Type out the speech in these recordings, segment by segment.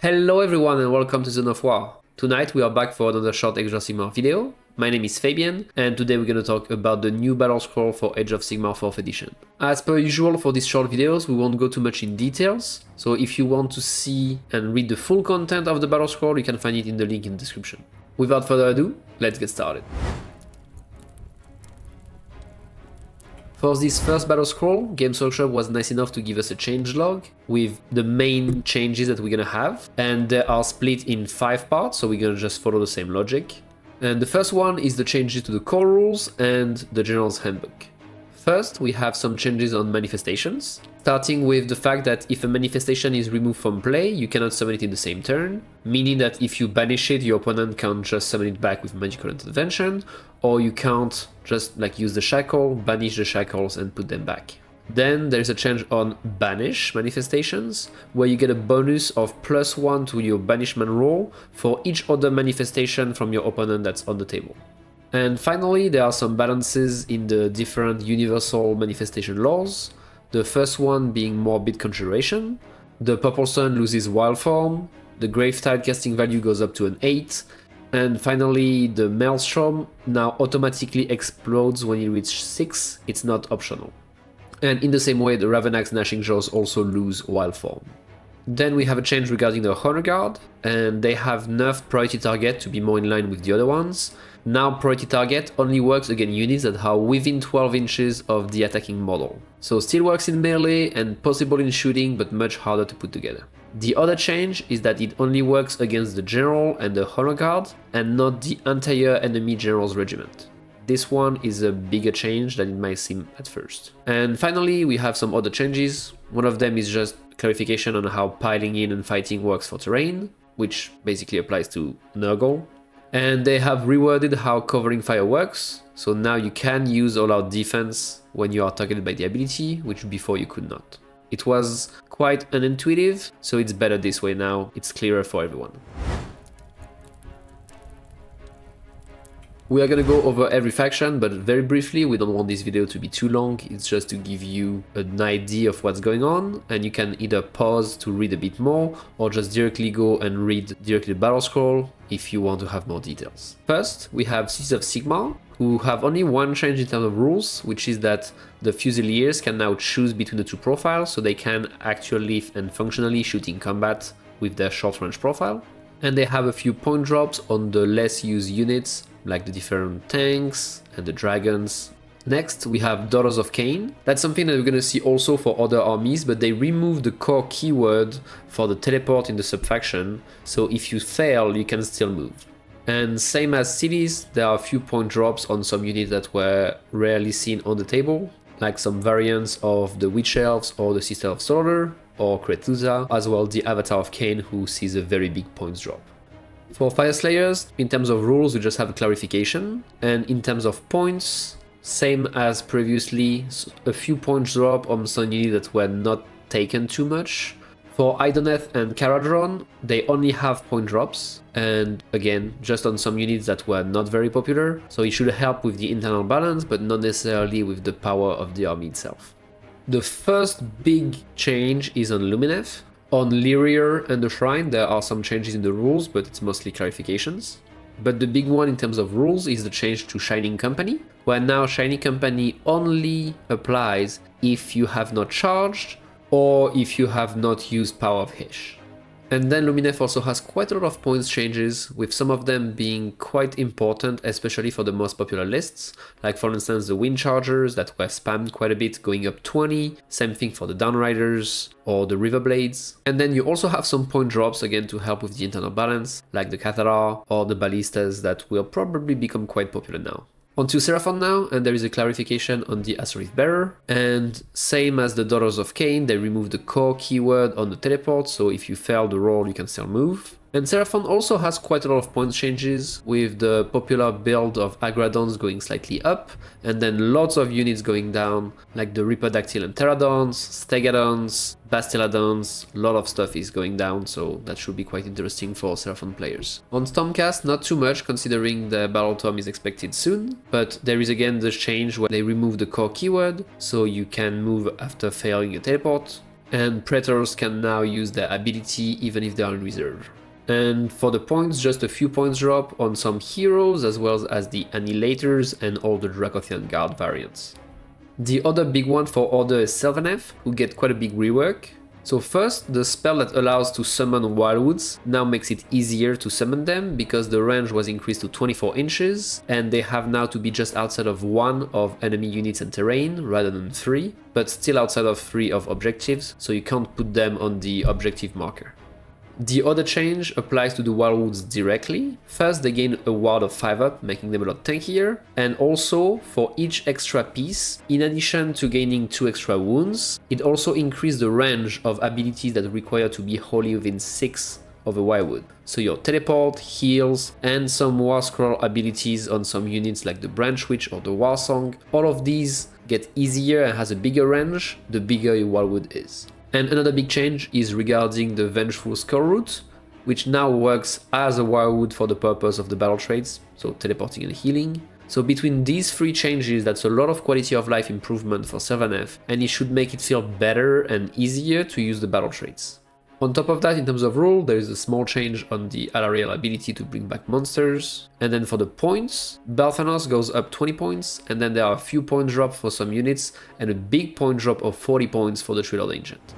Hello everyone and welcome to Zone of War. Tonight we are back for another short Age of Sigmar video. My name is Fabian and today we're going to talk about the new Battlescroll for Age of Sigmar 4th edition. As per usual for these short videos we won't go too much in details, so if you want to see and read the full content of the Battlescroll you can find it in the link in the description. Without further ado, let's get started. For this first Battlescroll, Games Workshop was nice enough to give us a changelog with the main changes that we're gonna have, and they are split in 5 parts, so we're gonna just follow the same logic. And the first one is the changes to the core rules and the General's Handbook. First, we have some changes on manifestations, starting with the fact that if a manifestation is removed from play, you cannot summon it in the same turn, meaning that if you banish it, your opponent can't just summon it back with magical intervention, or you can't just use the shackle, banish the shackles and put them back. Then there's a change on banish manifestations, where you get a bonus of +1 to your banishment roll for each other manifestation from your opponent that's on the table. And finally, there are some balances in the different universal manifestation laws. The first one being Morbid Conjuration. The Purple Sun loses Wild Form. The Gravetide casting value goes up to an 8. And finally, the Maelstrom now automatically explodes when you reach 6. It's not optional. And in the same way, the Ravenax Gnashing Jaws also lose Wild Form. Then we have a change regarding the Honor Guard, and they have nerfed Priority Target to be more in line with the other ones. Now Priority Target only works against units that are within 12 inches of the attacking model. So still works in melee and possible in shooting, but much harder to put together. The other change is that it only works against the General and the Honor Guard, and not the entire enemy General's regiment. This one is a bigger change than it might seem at first. And finally, we have some other changes. One of them is just clarification on how piling in and fighting works for terrain, which basically applies to Nurgle. And they have reworded how covering fire works, so now you can use all-out defense when you are targeted by the ability, which before you could not. It was quite unintuitive, so it's better this way now, it's clearer for everyone. We are gonna go over every faction, but very briefly, we don't want this video to be too long, it's just to give you an idea of what's going on, and you can either pause to read a bit more, or just directly go and read directly the Battlescroll if you want to have more details. First, we have Cities of Sigmar, who have only one change in terms of rules, which is that the Fusiliers can now choose between the two profiles, so they can actually and functionally shoot in combat with their short-range profile. And they have a few point drops on the less used units, like the different tanks and the dragons. Next, we have Daughters of Cain. That's something that we're gonna see also for other armies, but they removed the core keyword for the teleport in the subfaction, so if you fail, you can still move. And same as cities, there are a few point drops on some units that were rarely seen on the table, like some variants of the Witch Elves or the Sister of Slaughter, or Krethusa, as well the Avatar of Cain, who sees a very big points drop. For Fire Slayers, in terms of rules, we just have a clarification, and in terms of points, same as previously, a few points drop on some units that were not taken too much. For Idoneth and Caradron, they only have point drops, and again, just on some units that were not very popular, so it should help with the internal balance, but not necessarily with the power of the army itself. The first big change is on Lumineth. On Lyrier and the Shrine, there are some changes in the rules, but it's mostly clarifications. But the big one in terms of rules is the change to Shining Company, where now Shining Company only applies if you have not charged or if you have not used Power of Hysh. And then Lumineth also has quite a lot of points changes, with some of them being quite important, especially for the most popular lists, like for instance the Wind Chargers that were spammed quite a bit, going up 20, same thing for the Downriders or the Riverblades. And then you also have some point drops again to help with the internal balance, like the Cathara or the Ballistas that will probably become quite popular now. On to Seraphon now, and there is a clarification on the Aserith Bearer, and same as the Daughters of Cain, they removed the core keyword on the teleport, so if you fail the roll you can still move. And Seraphon also has quite a lot of points changes, with the popular build of Agradons going slightly up, and then lots of units going down, like the Ripodactyl and Pterodons, Stegadons, Bastiladons, a lot of stuff is going down, so that should be quite interesting for Seraphon players. On Stormcast, not too much, considering the Battle Tome is expected soon, but there is again the change where they remove the core keyword, so you can move after failing a teleport. and Praetors can now use their ability even if they are in reserve. And for the points, just a few points drop on some heroes as well as the Annihilators and all the Dracothian Guard variants. The other big one for Order is Sylvaneth, who get quite a big rework. So first, the spell that allows to summon Wildwoods now makes it easier to summon them because the range was increased to 24 inches and they have now to be just outside of 1 of enemy units and terrain rather than 3, but still outside of 3 of objectives, so you can't put them on the objective marker. The other change applies to the Wildwoods directly. First, they gain a ward of 5 up, making them a lot tankier, and also, for each extra piece, in addition to gaining 2 extra wounds, it also increased the range of abilities that require to be wholly within 6 of a Wildwood. So your teleport, heals, and some WarScroll abilities on some units like the Branch Witch or the Warsong, all of these get easier and has a bigger range, the bigger your Wildwood is. And another big change is regarding the Vengeful Skull route, which now works as a Wildwood for the purpose of the battle traits, so teleporting and healing. So between these 3 changes, that's a lot of quality of life improvement for Sylvaneth, and it should make it feel better and easier to use the battle traits. On top of that, in terms of rule, there is a small change on the Alarielle ability to bring back monsters. And then for the points, Balthanos goes up 20 points, and then there are a few point drop for some units, and a big point drop of 40 points for the Treelord Ancient.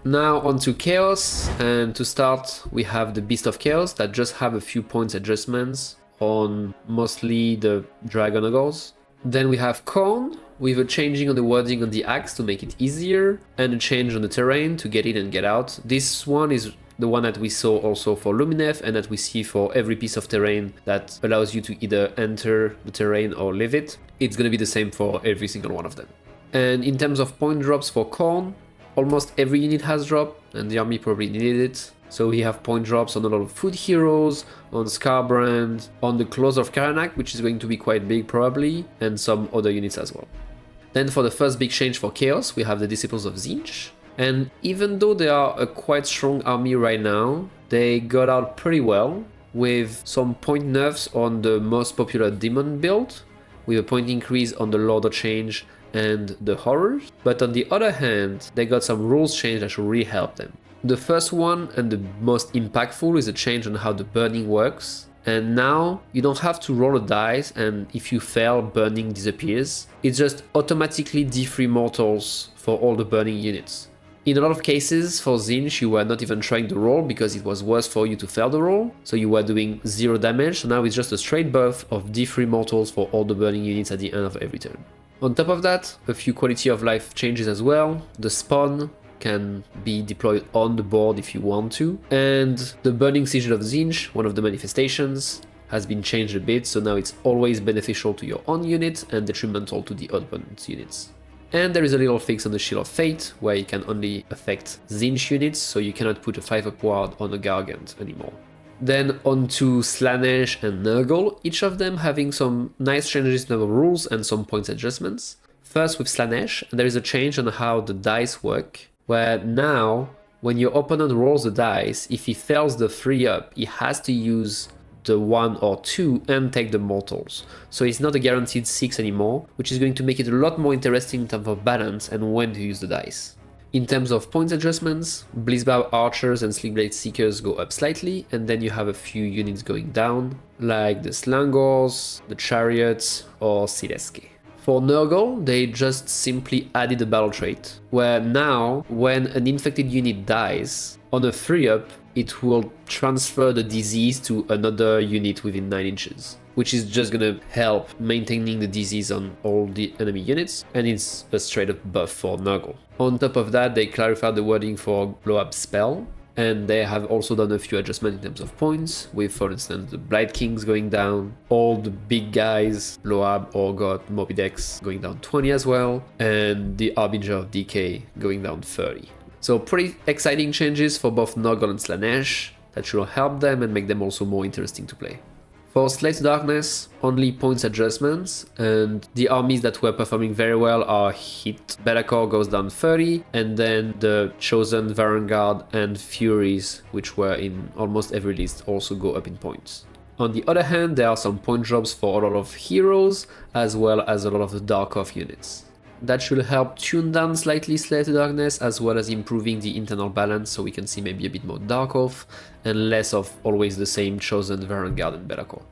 Now onto Chaos, and to start we have the Beast of Chaos that just have a few points adjustments on mostly the Dragon Ogres. Then we have Khorne, with a changing of the wording on the axe to make it easier, and a change on the terrain to get in and get out. This one is the one that we saw also for Lumineth and that we see for every piece of terrain that allows you to either enter the terrain or leave it. It's gonna be the same for every single one of them. And in terms of point drops for Khorne, almost every unit has drop, and the army probably needed it. So we have point drops on a lot of food heroes, on Scarbrand, on the Claws of Karanak, which is going to be quite big probably, and some other units as well. Then for the first big change for Chaos, we have the Disciples of Tzeentch. And even though they are a quite strong army right now, they got out pretty well, with some point nerfs on the most popular Demon build, with a point increase on the Lord of Change and the Horrors. But on the other hand, they got some rules change that should really help them. The first one and the most impactful is a change on how the burning works. And now you don't have to roll a dice, and if you fail, burning disappears. It just automatically D3 mortals for all the burning units. In a lot of cases for Tzeentch you were not even trying to roll because it was worse for you to fail the roll, so you were doing 0 damage, so now it's just a straight buff of D3 mortals for all the burning units at the end of every turn. On top of that, a few quality of life changes as well. The spawn can be deployed on the board if you want to, and the Burning Sigil of Tzeentch, one of the manifestations, has been changed a bit, so now it's always beneficial to your own unit and detrimental to the opponent's units. And there is a little fix on the Shield of Fate, where it can only affect Tzeentch units, so you cannot put a 5-up ward on a Gargant anymore. Then on to Slaanesh and Nurgle, each of them having some nice changes in the rules and some points adjustments. First with Slaanesh, there is a change on how the dice work, where now, when your opponent rolls the dice, if he fails the 3-up, he has to use the 1 or 2 and take the mortals. So it's not a guaranteed 6 anymore, which is going to make it a lot more interesting in terms of balance and when to use the dice. In terms of points adjustments, Blizzbow Archers and Slickblade Seekers go up slightly, and then you have a few units going down, like the Slangors, the Chariots, or Sileske. For Nurgle, they just simply added a battle trait, where now, when an infected unit dies, on a 3-up, it will transfer the disease to another unit within 9 inches, which is just gonna help maintaining the disease on all the enemy units, and it's a straight up buff for Nurgle. On top of that, they clarified the wording for blow-up spell, and they have also done a few adjustments in terms of points, with for instance the Blight Kings going down, all the big guys, Loab, Orgot, Mobidex going down 20 as well, and the Harbinger of Decay going down 30. So pretty exciting changes for both Nurgle and Slaanesh that should help them and make them also more interesting to play. For Slay to Darkness, only points adjustments, and the armies that were performing very well are hit. Be'lakor goes down 30, and then the Chosen, Varangard, and Furies, which were in almost every list, also go up in points. On the other hand, there are some point drops for a lot of heroes, as well as a lot of the Dark Off units. That should help tune down slightly Slayer to Darkness, as well as improving the internal balance so we can see maybe a bit more Dark Oath and less of always the same Chosen, Varangard and Bellacore.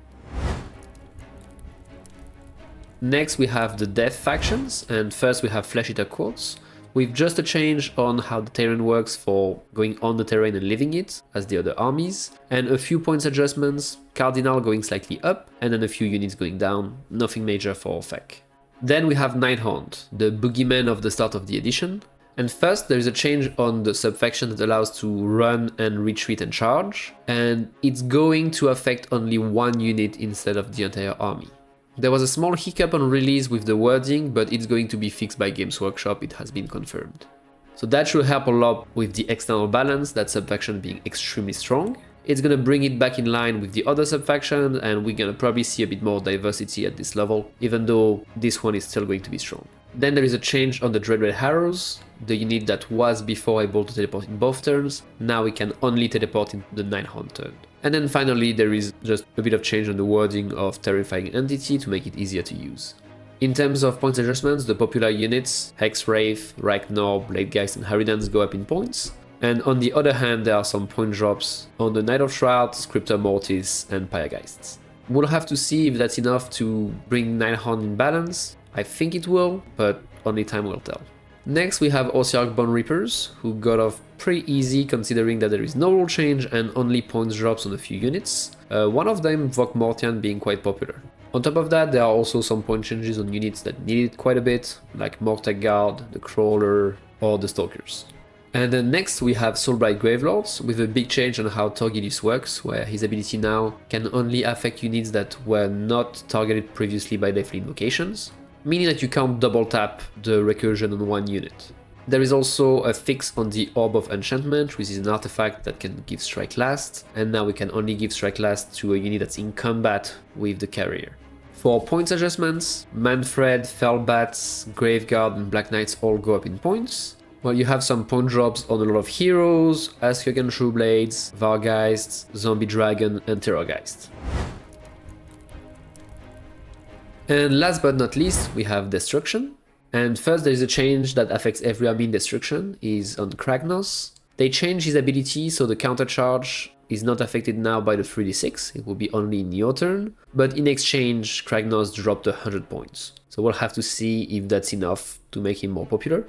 Next we have the Death factions, and first we have Flesh Eater Courts, with just a change on how the terrain works for going on the terrain and leaving it, as the other armies, and a few points adjustments, Cardinal going slightly up, and then a few units going down, nothing major for Fek. Then we have Nighthaunt, the boogeyman of the start of the edition, and first there is a change on the subfaction that allows to run and retreat and charge, and it's going to affect only one unit instead of the entire army. There was a small hiccup on release with the wording, but it's going to be fixed by Games Workshop, it has been confirmed. So that should help a lot with the external balance, that subfaction being extremely strong. It's gonna bring it back in line with the other subfaction, and we're gonna probably see a bit more diversity at this level, even though this one is still going to be strong. Then there is a change on the Dreadred Harrows, the unit that was before able to teleport in both turns, now it can only teleport in the Nighthaunt turn. And then finally there is just a bit of change on the wording of Terrifying Entity to make it easier to use. In terms of points adjustments, the popular units, Hexwraith, Ragnar, Bladegeist and Harridans go up in points, and on the other hand there are some point drops on the Knight of Shroud, Scriptor Mortis and Pyregeists. We'll have to see if that's enough to bring Nighthaunt in balance. I think it will, but only time will tell. Next we have Osiarch Bone Reapers, who got off pretty easy considering that there is no rule change and only points drops on a few units, one of them Vok Mortian being quite popular. On top of that, there are also some point changes on units that need it quite a bit, like Mortag Guard, the Crawler or the Stalkers. And then next we have Soulblight Gravelords, with a big change on how Torgilius works, where his ability now can only affect units that were not targeted previously by Deathly Invocations, meaning that you can't double tap the recursion on one unit. There is also a fix on the Orb of Enchantment, which is an artifact that can give Strike Last, and now we can only give Strike Last to a unit that's in combat with the carrier. For points adjustments, Manfred, Felbats, Graveguard and Black Knights all go up in points, while you have some point drops on a lot of heroes, Askhagan Trueblades, Vargeists, Zombie Dragon and Terrorgeist. And last but not least, we have Destruction. And first there is a change that affects every army in Destruction, is on Kragnos. They changed his ability so the counter charge is not affected now by the 3d6, it will be only in your turn, but in exchange Kragnos dropped 100 points. So we'll have to see if that's enough to make him more popular.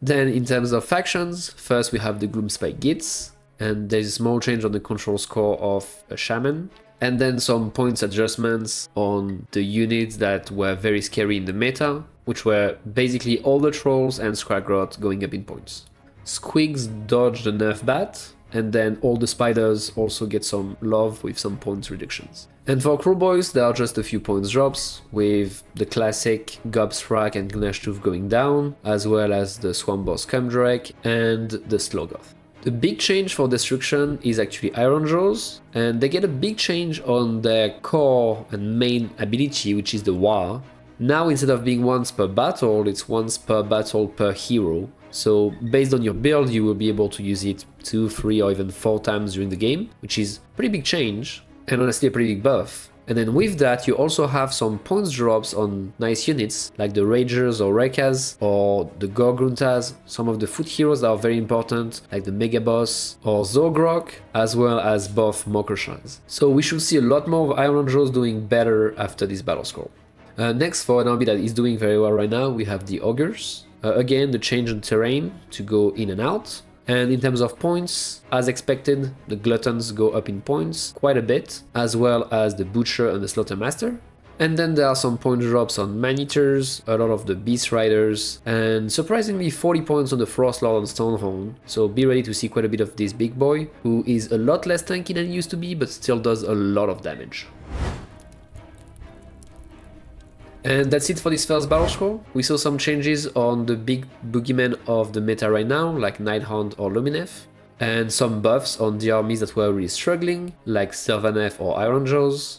Then in terms of factions, first we have the Gloomspike Gits, and there's a small change on the control score of a Shaman. And then some points adjustments on the units that were very scary in the meta, which were basically all the trolls and Scragrot going up in points. Squigs dodged the nerf bat, and then all the spiders also get some love with some points reductions. And for Crewboys, there are just a few points drops, with the classic Gobsrak and Gnashtooth going down, as well as the Swamboss Cumdrake and the Slogoth. The big change for Destruction is actually Iron Jaws, and they get a big change on their core and main ability, which is the War. Now instead of being once per battle, it's once per battle per hero. So based on your build, you will be able to use it 2, 3 or even 4 times during the game, which is a pretty big change, and honestly a pretty big buff. And then with that, you also have some points drops on nice units, like the Ragers or Rekas, or the Gorgruntas, some of the foot heroes that are very important, like the Megaboss or Zogrok, as well as buff Mokershas. So we should see a lot more of Iron Jaws doing better after this Battlescroll. Next, for an army that is doing very well right now, we have the Ogres. Again, the change in terrain to go in and out. And in terms of points, as expected, the Gluttons go up in points quite a bit, as well as the Butcher and the Slaughtermaster. And then there are some point drops on Man-Eaters, a lot of the Beast Riders, and surprisingly 40 points on the Frostlord and Stonehound, so be ready to see quite a bit of this big boy, who is a lot less tanky than he used to be, but still does a lot of damage. And that's it for this first Battlescroll. We saw some changes on the big boogeymen of the meta right now, like Nighthaunt or Lumineth, and some buffs on the armies that were really struggling, like Sylvaneth or Ironjaws.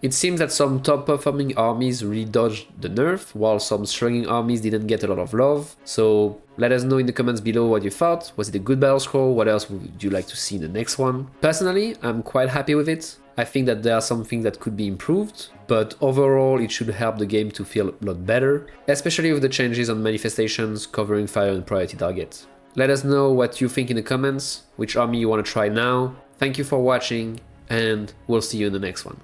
It seems that some top performing armies really dodged the nerf, while some struggling armies didn't get a lot of love. So let us know in the comments below what you thought. Was it a good Battlescroll? What else would you like to see in the next one? Personally, I'm quite happy with it. I think that there are some things that could be improved, but overall it should help the game to feel a lot better, especially with the changes on manifestations covering fire and priority targets. Let us know what you think in the comments, which army you want to try now. Thank you for watching, and we'll see you in the next one.